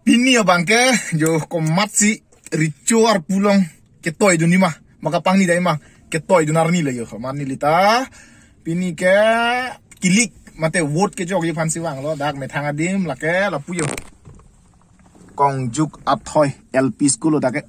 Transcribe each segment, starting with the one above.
Pini ya bangke yo komatsi ricuar pulong ketoi duni mah maka pangni dai mah ketoi dunar ni le yo marni lita pini ke kilik mate vote ke jog ye phansi wang lo dak me thanga dim la ke la puyo kong juk athoi LP school lo dake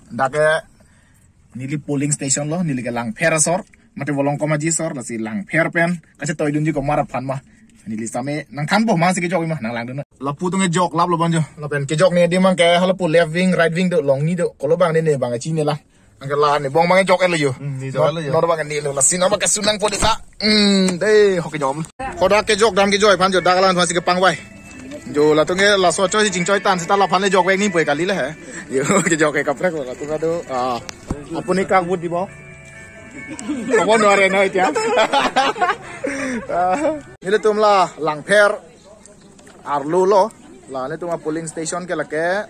nili polling station lo nili ke lang pherasor mate bolong komaji sor la si lang pher pen kache toi dun ji ko mara phan ma nili same nang than bo ma si ke jog ma nang lang dun la pu tong ke jog lap lo ban jo la pen ke jog ne di mang ke hala pu left wing right wing do long ni do ko lo bang ne bang chi ne la ang ke la ne bong mang jog el yo no do bang ni lo la sin no ka sunang po de sa de ho ke jom ko da ke jog dam ke joy phan jo da la si ke pang wai jo la tong ke la so choi jing choi tan si ta la phan le jog wek ni poi ka li le he yo ke jog ke ka prek la tu ka do apuni ka gut di bo Kamu nuare na itu ya. Ini tuh lah lang pher arlo lo, lah ini tuh mah polling station ke lake.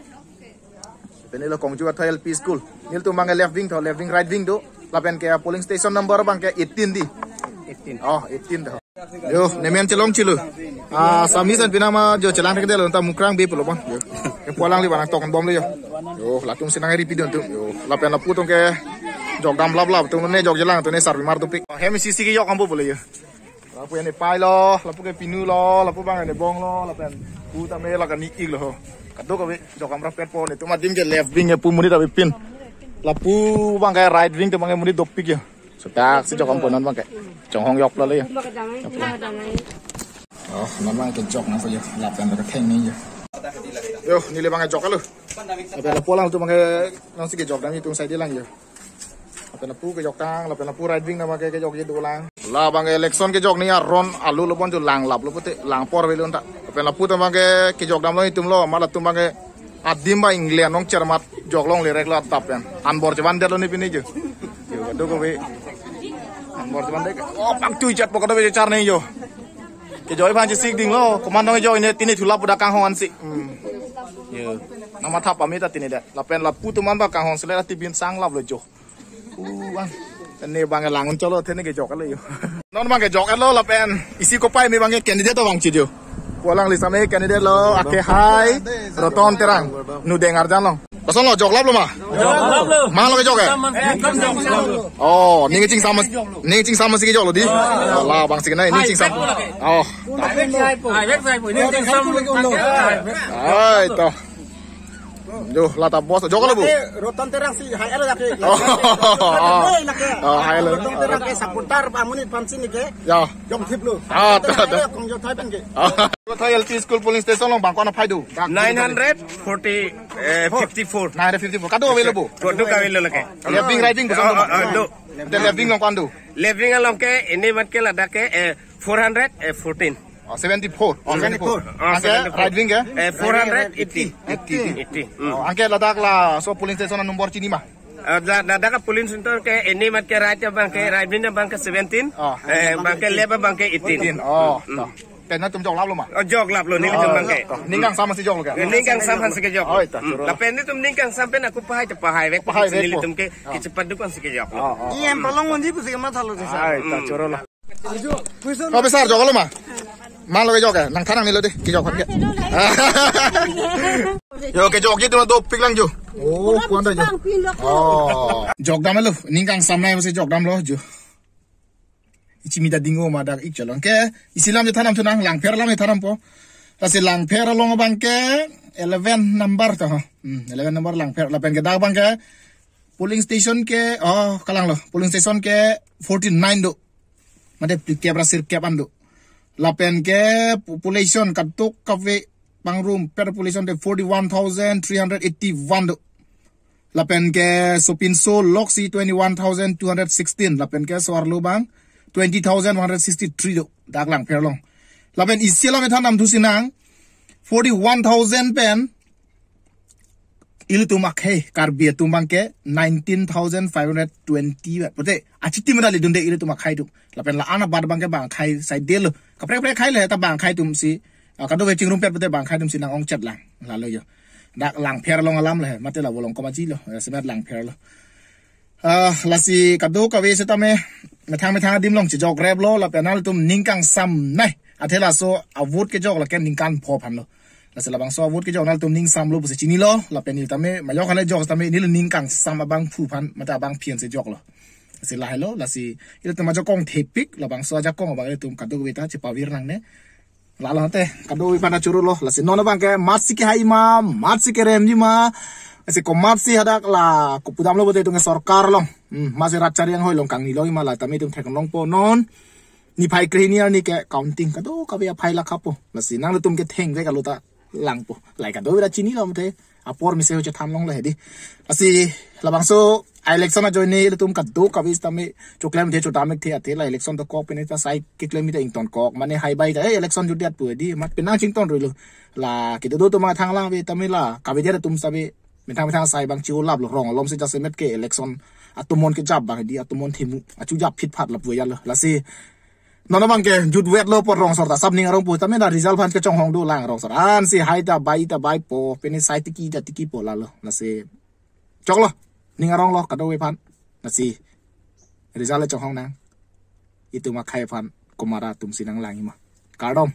Ini lo kong juga LP school. Ini tuh bang left wing right wing tuh. Lapen ke polling station number bang ke 18 di. 18. Oh 18 dah. Yo, nemian celong cilu. Sami san pinama jo celang ke delo entah mukrang be pulo bang. Yo, ke pulang li bang tokan bom le yo. Yo, latung sinang repeat tuh. Yo, lapen lapu tuh ke jog dam lap tu ne jog jelang tu ne sar mar tu pik hem sisi ke jog ambo boleh ya lapu yang ne pai lo lapu ke pinu lo lapu bang ne bong lo lapen ku ta me la kan ik lo kado ka be jog am rapet po ne tu ma dim ke left wing ya pu muni ta be pin lapu bang ke right wing tu bang ke muni dop pik ya setak si jog am ponan bang ke jong hong yok lo le ya oh namang ke jog na fo ya lapen ka theng ni ya yo ni le bang ke jog lo lapen la polang tu bang ke nang si ke jog dam tu sai dia lang ya lapen lapu ke jog tang lapen lapu right wing nama ke jog je do lang la bang election ke jog ni ya ron alu lo bon jo lang lap lo pute lang por we lo ta lapen lapu ta bang ke jog dam lo itum lo mala tum bang adim ba england nong cermat jog long le rek la tap yan an bor jaban der lo ni pini je yo do ko we an bor jaban dek oh pak tu chat pokok do we char ni yo ke jog ban ji sik ding lo komandong ke jog ni tini thula puda kang hon si yo nama thap ami ta tini da lapen lapu tu man ba kang hon sele ti bin sang lap lo jo ini bang langun colo ini ke jok lo yo non bang ke jok lo lapen isi kopai mi bang candidate to bang cidio pulang li same candidate lo ake hai roton terang nu dengar jan lo pasal lo jok lap lo mah mah lo ke jok oh ni ngecing sama si ke jok lo di lah bang sik nai ni cing sama oh ai to Yo, lata bos, jok lo bu. Roton terang si hai elo laki. Hai elo. Roton terang ke saputar pamuni pansin ni ke. Ya. Jom sip lu. Kong jo thai pen ke. Ko thai LP school polling station long bang ko na phai du. 954. 954. Kado available. Kado available ke. Left wing right wing beson. Do. The left wing long pandu. Left wing long ke ini mat ke lada ke 414. 74. 74. Right wing ke? 480. Angke ladak la so polling station nomor cini mah. Lada ka polling center ke ini mat ke right bang ke right wing bang ke 17. Bang ke left bang ke 18. Oh. Kena tum jog lap lo mah. Jog lap lo ni tum bang ke. Ningang sama si jog lo ke. Ningang sama si ke jog. Oh itu. Tapi ni tum ningang sampai aku pahai wek. Ni tum ke cepat dukan si ke jog. Iya, palong undi pusi ke mata lo desa. Ai ta choro lah. Kau besar jog lo mah. Mang lo ke jog ya, nang thanang ni lo deh, ke jog kan ke. Yo ke jog itu do pik lang jo. Oh, kuan dah jo. Oh, jog dam lo, ningkang samnai masih jog dam lo jo. Ichi mida dingo madak ik jalong ke, isilam je thanam tunang lang pher lam je thanam po. Lasi lang pher long bang ke 11 number to. 11 number lang pher lapen ke dak bang ke polling station ke kalang lo, polling station ke 49 do. Made kebra sir kepan do. Lapen ke population katuk kafe pangrum per population de 41,381 do. Lapen ke sopinso loksi 21,216. Lapen ke soarlo bang 20,163 do. Daklang perlong. Lapen isiala methanam tusinang 41,000 pen ilu tumak he karbi tumbang ke 19,520 pote achiti medali dunde ilu tumak khai du lapen la ana bad bang ke bang khai sai del kapre khai le ta bang khai tum si kado we chingrum pet pote bang khai tum si nang ong chat lang la lo yo dak lang pher long alam le mate la bolong komaji lo semet lang pher lo la si kado ka we se ta me thang dim long chi jok rep lo la penal tum ningkang sam nai athela so avut ke jok la ken ningkan pho phan lo la se labang so vot ke jok nal tum ning sam lo bu se chini lo la penil tame ma yok hale jok tame ni le ning kang sam abang phu phan mata abang phian se jok lo se la hello la si ile tama jok kong thepik labang so ja kong abang ile tum kadu beta che pawir nang ne la la te kadu wi pana churu lo la si non abang ke mat si ke hai ma mat si ke rem ji ma ase ko mat si hadak la ko pudam lo bote tung sarkar long ma se rat chariang hoi long kang ni lo ma la tame tum thek long po non ni phai krenia ni ke counting kadu ka be phai la khapo la si nang tum ke theng ve ka lo ta lang po lai kadu wi chini lo mte apor mi se ho cha tham long le di asi labang so election join ni tum kadu ka wi tame choklem the chotamek the ate la election to kok pene ta sai ke kilometer ing ton kok mane hai bai da election ju diat pu di mat penang ching ton ro lo la ki do to ma thang lang ve tame la ka be dia tum sabe min thang sai bang chiu lab lo rong lom se ja se met ke election atumon ke jab bang di atumon thimu achu jab phit phat la pu ya lo la si non bang ke jut wet lo por rong sor ta sab ning rong pu tame da result phan ke chong hong do lang rong sor an si hai ta bai po pene sai tiki po la lo la si chok lo ning rong lo ka do we phan la si result le chong hong nang itu ma khai phan komara tum sinang lang ma ka dom